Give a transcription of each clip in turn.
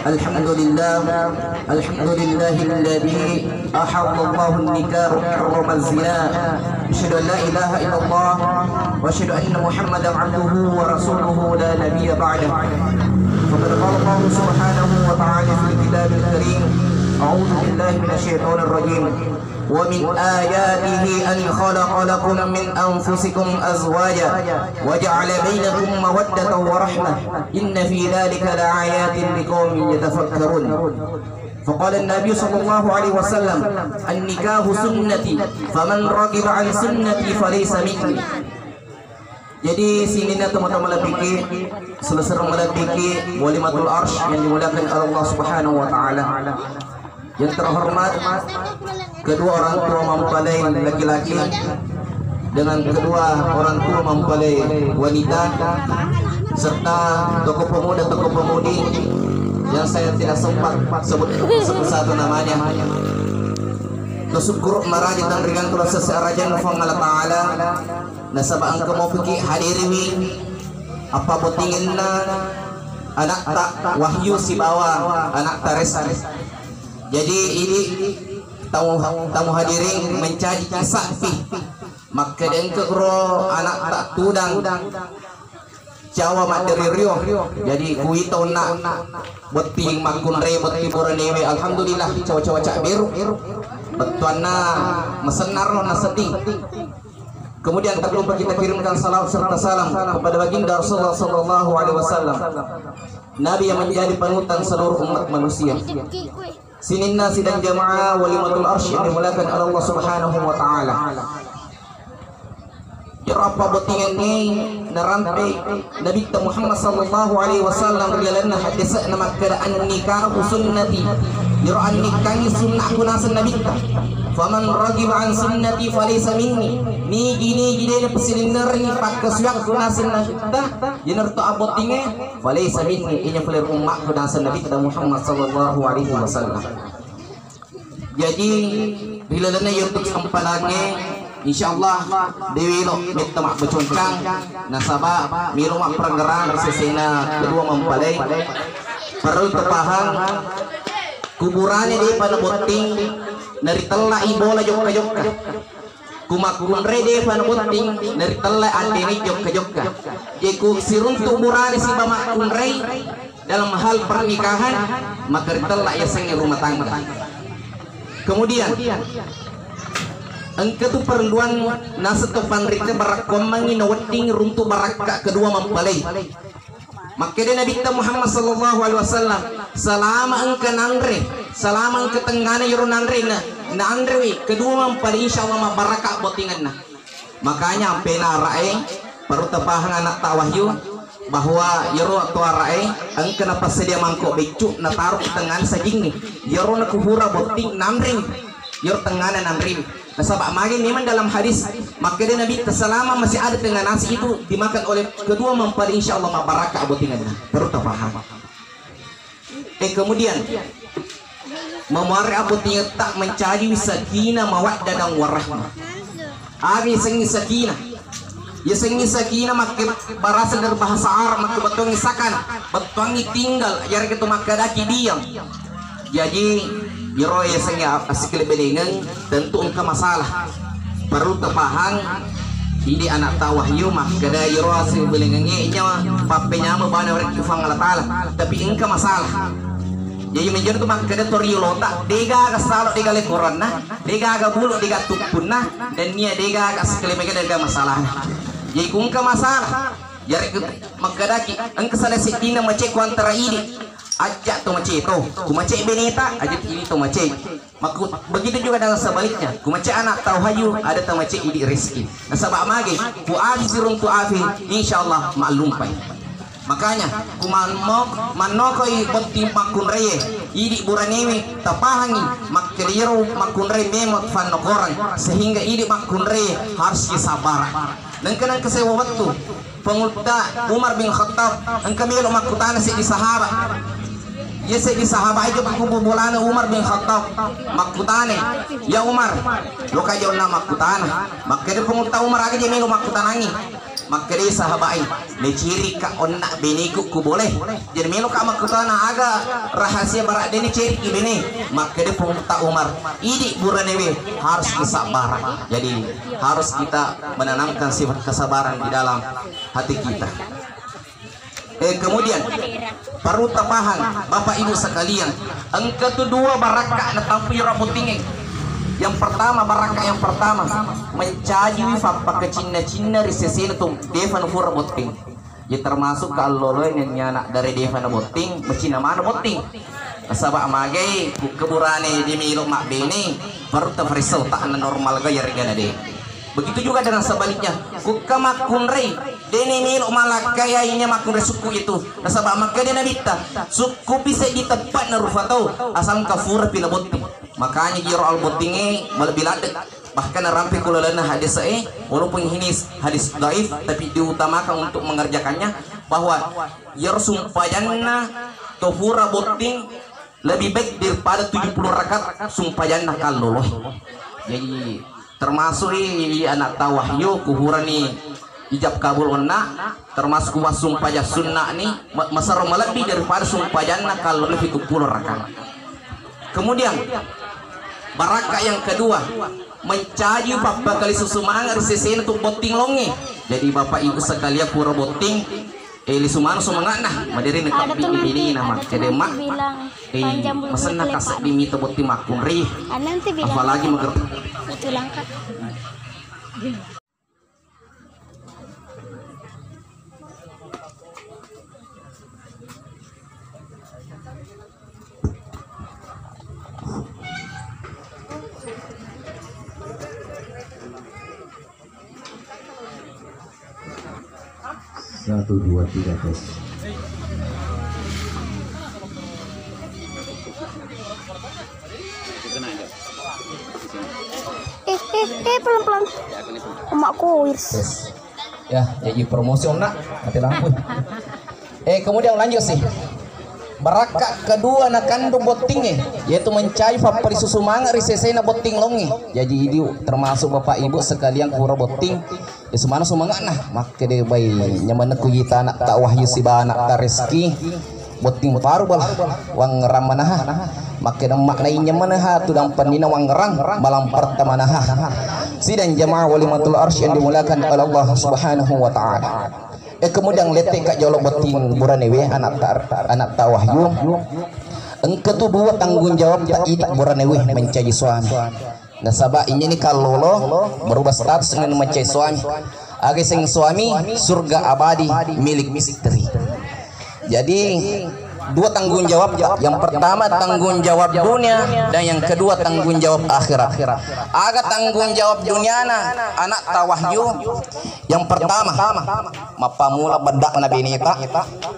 الحمد لله الذي أحل الله النكاح وحرم الزنا. أشهد أن لا إله إلا الله وأشهد أن محمدا عبده ورسوله لا نبي بعده. فقد قال الله سبحانه وتعالى في الكتاب الكريم: أعوذ بالله من الشيطان الرجيم. ومن آياته أن خلق لكم من أنفسكم أزواجا وجعل بينكم مودة ورحمة إن في ذلك لآيات لقوم يتفكرون. فقال النبي صلى الله عليه وسلم: النكاح سنتي فمن رغب عن سنتي فليس مني. Jadi sini teman-teman lebih selesai melebiki walimatul arsh yang dimuliakan oleh Allah Subhanahu wa taala. Yang terhormat kedua orang tua mempelai laki-laki dengan kedua orang tua mempelai wanita serta tokoh pemuda tokoh pemudi yang saya tidak sempat sebut satu namanya. Kesyukur maraji tangringan tulah sesarajan nufang Allah Ta'ala nasabah angka mau pergi hadiriwi apa botingin na anak tak wahyu si bawa anak tares. Jadi ini tamu hadirin mencari kisah maka dan kekro anak tak tudang Jawa mak dari Rio. Jadi kui tahun nak beting makun re beti boranewe. Alhamdulillah cawa-cawa cak biru betuana mesenar lo naseti. Kemudian tak lupa kita kirimkan salawat serta salam kepada baginda Rasulullah sallallahu alaihi wasallam, Nabi yang menjadi panutan seluruh umat manusia. Sinin nasi dan jamaah walimatul arsh yang dimuliakan oleh Allah Subhanahu wa taala. Ya apa botingan ni narantai Nabi Muhammad sallallahu alaihi wasallam berjalan hadis nama keadaan nikah sunnati. Yura'an nikah sunnah kunasan Nabi. Faman ragib an sunnati falaysa minni. Ni gini na pasilinar ni pagkaswak kunasan Nabi. Yenar to abotinge falaysa minni inya pelir umat kunasan Nabi Muhammad sallallahu alaihi wasallam. Jadi bila lana YouTube sampalane insyaallah dewi lo minta mak beconcang nasabah milo mak pergeran sesena kedua mempalai perlu terpahang kuburannya di pada boting dari telah ibola jokka kumakun rede pada boting dari telah adeni jokka jeku sirun kuburannya si bamakun rei dalam hal pernikahan maka telah ya sengi rumah tangga. Kemudian engkau tu perluan nasa tu panriknya barak komangi nawating runtu barak kedua mempalai. Maka dia Nabi Muhammad sallallahu alaihi wasallam selama engkau nangre selama engkau tenggana yurun nangre na andre kedua mempalai insyaallah ma barakah botingan na. Makanya ampe na rae perlu tepahang anak tawahyu bahwa yero tua rae engkau na pasedia mangkok becuk na taruh tengan sajing ni yero na kuhura boting namring yero tengana namring. Nasabak magi memang dalam hadis maka dia Nabi selama masih ada dengan nasi itu dimakan oleh kedua mempelai insyaallah ma barakah botingannya. Perlu terpaham. Kemudian memari abotingan tak mencari sakinah mawaddah dan warahmah. Abi sengi sakinah. Ya sengi sakinah maka berasal dari bahasa Arab maka betongi sakan, betongi tinggal jar kita maka daki diam. Jadi yero ya sengi asikil belengan tentu engkau masalah perlu terpahang ini anak tawahyu mah kada yero asikil belengannya inya papenya mah bana orang kufang Allah taala tapi engkau masalah. Jadi menjadi tu maka kada toriyo lota dega ka salo dega le korona dega ka bulu dega tupunna dan nia dega ka asikil mega dega masalah. Jadi engkau masalah jari maka daki engkau salah sidina macek antara ini ajak tu macam itu, ku macam beneta, ajak ini tu macam. Maka begitu juga dengan sebaliknya, ku macam anak tauhayu ada tu macam ini rezeki. Nasabak magi, ku azirun tu afi, insyaallah maklum pai. Makanya ku manokoi botim makun reye, idi buranewi tapahangi makeliro makun reye memot fanokoran sehingga idi makun reye harus disabar. Dan kena kesewa waktu pengulta Umar bin Khattab engkau melo makutana si di sahabat. Ya saya di sahabat aja aku bobulana Umar bin Khattab makutane ya Umar lo kajau nama makutana maka dia pengulta Umar aja dia melo makutanangi makanya sahabain ciri ka onna beniku ku boleh jadi melo ka makutana aga rahasia barak deni ciri bini makanya Punta Umar ini buranewe harus bersabar. Jadi harus kita menanamkan sifat kesabaran di dalam hati kita. Kemudian perlu tambahan Bapak Ibu sekalian, yang kedua baraka na tampi rabutingeng. Yang pertama baraka yang pertama mencaji fakta kecina-cina risesina tum devan fura boting. Ya termasuk kalau lo yang anak dari devan boting becina mana boting. Sabak magai keburane di milo mak bini baru terfrisel tak normal gaya regana deh. Begitu juga dengan sebaliknya. Kuka makunrei dene milo malak kaya inya makunrei suku itu. Sabak magai dena bita suku bisa di tempat narufatau asal kafur pila boting. Makanya giro al botinge malabilade bahkan rampi kulalana hadis walaupun ini hadis dhaif tapi diutamakan untuk mengerjakannya bahwa yarsumpayanna tofura boting lebih baik daripada 70 rakaat sumpayanna kaloloh. Jadi termasuk anak tawahyu kuhurani ijab kabul onna termasuk sumpaya sunnah nih masar lebih daripada sumpayanna kalau lebih 70 rakaat. Kemudian baraka yang kedua mencaji bapak kali susumangar sesen untuk boting longe. Jadi Bapak Ibu sekalian pura boting li sumano sumangat nah madiri nekap ini nama jadi mak mesen nak kasih dimito boting makunri apalagi mengerti itu langkah. Satu, dua, tiga, tes. Pelan-pelan. Emakku yes. Ya jadi promosi nak mati lampu. Kemudian lanjut sih baraka kedua na kandung botingnya yaitu mencari fapari susu manga risese na boting longi. Jadi ini termasuk Bapak Ibu sekalian kura boting di semana sumanga nah make de bay nyaman ku yita anak tak wahyu si bana ta rezeki boting paru bal wang ramanaha make de makna nyamanaha tudang panina wang rang malam pertamanaha sidang jamaah walimatul arsy yang dimulakan oleh Allah Subhanahu wa taala. Kemudian letek kak jolok boting buranewe anak tak wahyu. Kedua tanggung jawab tak itak buranewe mencari suami. Nah sabak ini kalau lo berubah status dengan mencari suami. Agar sing suami surga abadi milik misteri. Jadi dua tanggung jawab, yang pertama tanggung jawab dunia dan yang kedua tanggung jawab akhirat. Aga tanggung jawab dunia anak tawahyu yang pertama mapamula bedak na binita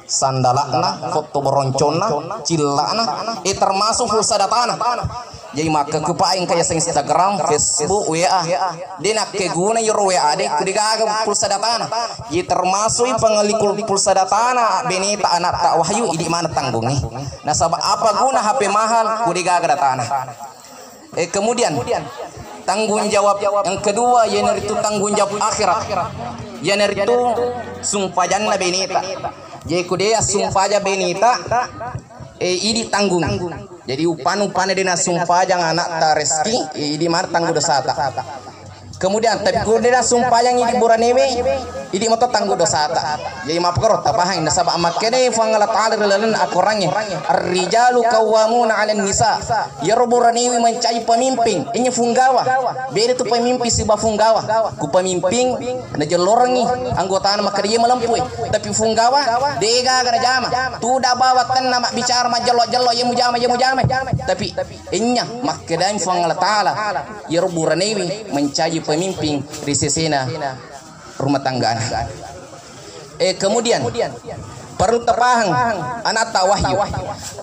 sandalakna foto boroncona cilakna termasuk fusadatana. Jadi maka kepaing kaya sa Instagram, Facebook, WA. Di nakeguna yung WA de kudigaga pulsa datana. Jadi termasuk pengelikul pulsa datana benita anak tak wahyu idi mana tanggungnya. Nah sabab apa guna HP mahal kudigaga datana. Kemudian tanggung jawab yang kedua yaitu tanggung jawab akhirat. Yaitu sumpajanna benita. Jadi kudia sumpaja benita idi tanggung. Jadi upan-upan dina sumpah jangan anak ta rezeki idi mar tanggung dosa ta. Kemudian tapi kalau dina sumpah yang idi buranewe idi moto tanggung dosa ta. Jadi maaf karo ta pahang na sabab makene fangala ta'ala lalan akorangnya ar-rijalu qawwamuna 'alan nisa. Ya buranewe mencari pemimpin ini funggawa. Beda tu pemimpin si ba funggawa. Ku pemimpin na jelorangi anggota maka dia melampui. Tapi funggawa dega kana jama. Tu da bawatan nama bicara majallo-jallo ya mujama. Tapi inya makkedan fangala ta'ala ya buranewe mencari pemimpin di sesena rumah tangga. Kemudian perlu tapahang anak tawahyu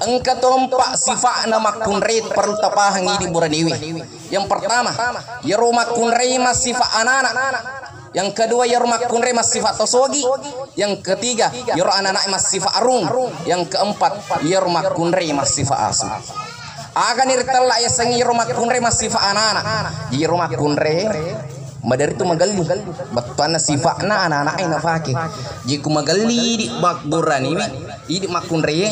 engka tompak sifat nama kunreit perlu tapahang ini buranewi. Yang pertama ya rumah kunrei mas sifat anak-anak. Yang kedua ya rumah kunrei mas sifat tosogi. Yang ketiga ya anak-anak mas sifat arung. Yang keempat ya rumah kunrei mas sifat asu. Akan irtala ya sengi rumah kunre masih fa anak-anak. Di rumah kunre Madari tu magali batana sifatna anak-anak ina fake jiku magali di bak burani idi makun reye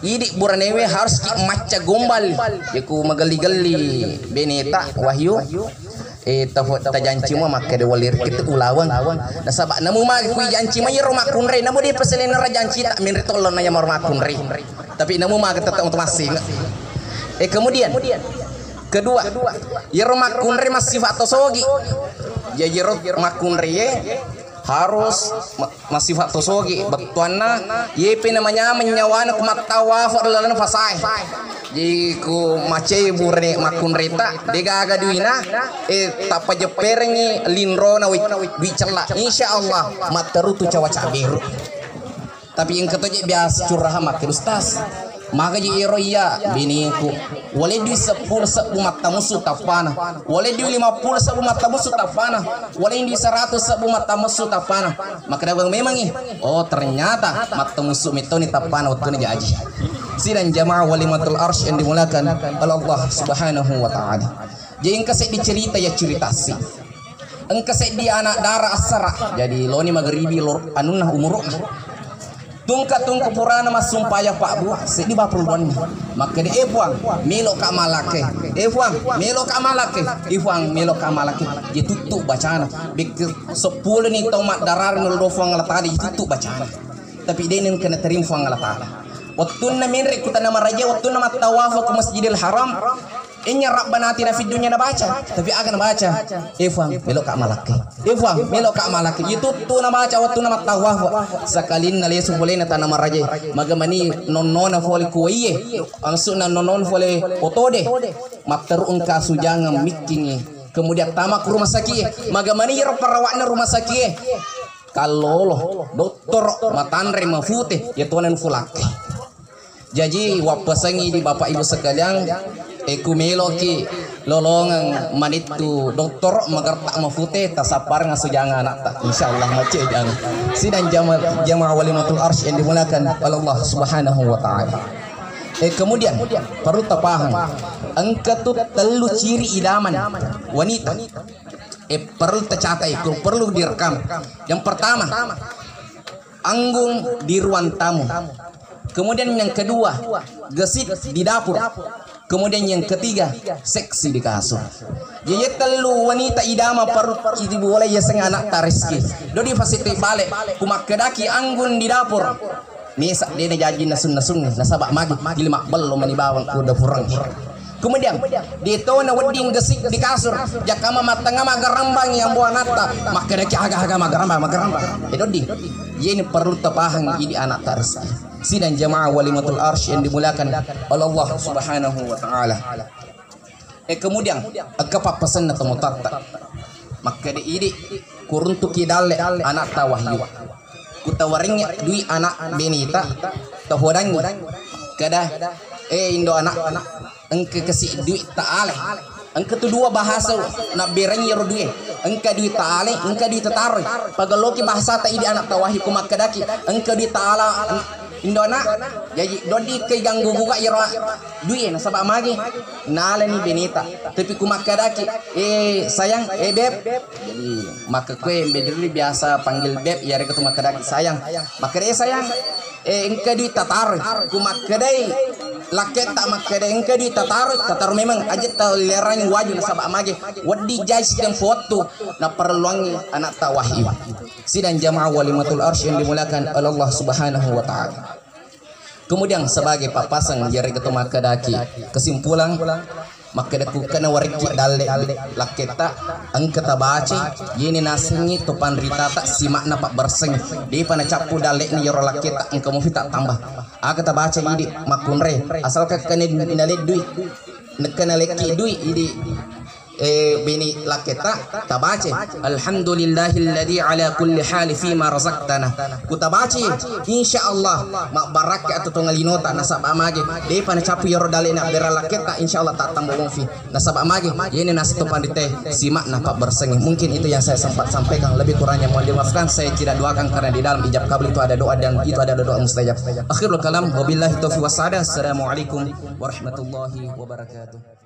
idi burane we harus ki maca gombal jiku magali-gali beneta wahyu ta janci mo makade walir kita ulawan nasaba namu mag ku janci ma yero makun re namu di peselena ra janci tak min ritolon na yamar makun re tapi namu mag tetap untuk masing kemudian kedua yero makun re masih atau sogi ya yero makun re harus masih fakto sogi betuana yepe namanya menyawana kumatawa fadlan fasai jiku macei burne makun reta degaga duina tapa jeperengi linro na wi cela insyaallah materutu cawa cabiru tapi yang ketoje biasa curah mak ustaz maka ji iro iya biniku wale di 10 sabu mata musuh tapana wale di 50 sabu mata musuh tapana wale di 100 sabu mata musuh tapana maka dabang memang oh ternyata mata musuh mitoni tapana waktu ni jaji sidang jamaah walimatul arsy yang dimulakan oleh Allah Subhanahu wa taala jadi engkau dicerita ya cerita sih engkau di anak darah asara jadi lo ni maghribi lor anunah umurna tungka purana masumpaya Pak Bu sedi bapul bon maka de efuang melo ka malake efuang melo ka malake efuang melo ka malake ye tutu bacana bik 10 ni tomat darar nul do fuang latadi tutu bacana tapi denen kena terim fuang latadi waktu na minre kita nama raja waktu nama tawaf ke Masjidil Haram inya rabbana atina fid dunya na baca tapi akan baca efuang melo ka malake efuang melo ka malake itu tu na baca waktu nama tawaf sakalin na lesu boleh na tanama raja magamani nonnona fole kuiye angsuna nonnon fole otode maptaru engka sujanga mikingi kemudian tamak rumah sakit magamani ro perawatna rumah sakit kalau dokter matandre mafute ya tuanan fulake jadi wapasangi di bapak ibu sekalian ekumeloki lolongan manitu doktor magarta mafute tasapar ngasujanga anak tak insyaallah mace jang sidang jamaah walimatul arsy yang dimulakan oleh Allah Subhanahu wa taala kemudian perlu tapahang engka tu telu ciri idaman wanita perlu tercatat perlu direkam yang pertama anggung di ruang tamu kemudian yang kedua gesit di dapur kemudian yang ketiga seksi di kasur jadi telu wanita idama perlu itu boleh ya seng anak tariski dodi fasiti balik kumak kedaki anggun di dapur misa dene jaji nasun nasabak magi gilmak belum manibawang ku dapurang kemudian dito na wedding gesik di kasur jakama matanga magarambang yang buah nata makedaki aga-aga magarambang itu di ini perlu tepahang ini anak tarski sidang jamaah walimatul arsy yang dimulakan oleh Allah Subhanahu wa taala kemudian kepapasan atau mutatta maka ini kuruntu kidalle anak tawahyu kutawaringnya dui anak benita tahodang kada indo anak engke kasih duit ta'ale engke tu dua bahasa nak bereng yero duit engke duit ta'ale engke duit tatar pagaloki bahasa ta idi anak tawahi kumak kadaki engke duit ta'ala indo anak jadi dodi ke ganggu buka yero duit nasabak magi nale ni benita tapi kumak kadaki sayang beb jadi maka kue bedri biasa panggil beb yare ketu mak kadaki sayang maka sayang engke duit tatar kumak kadai laket tak makade engke di tatar memang aja tau lerang waju nasabak mage wadi jais dan foto na perluangi anak tawahyu sidang jamaah walimatul arsy yang dimulakan oleh Allah Subhanahu wa taala kemudian sebagai papasan jari ketuma kadaki kesimpulan maka daku kana wariki dalle laketa angkata baci yini nasengi topan rita tak simak na pak berseng di pana capu dalle ni yoro laketa engka mo fita tambah akata baca idi makunre asal ka kana dalle dui nekana leki dui idi bini laketa tabace alhamdulillahilladzi ala kulli hal fi ma razaqtana kutabace insyaallah mak barak atau tungalinota nasab amage de pana capu yoro dale na bera laketa insyaallah tak tambah fi nasab amage ini nas to pandite simak na pak berseng mungkin itu yang saya sempat sampaikan lebih kurangnya mohon dimaafkan saya tidak doakan karena di dalam ijab kabul itu ada doa dan itu ada doa mustajab akhirul kalam wabillahi taufiq wassalam assalamualaikum warahmatullahi wabarakatuh.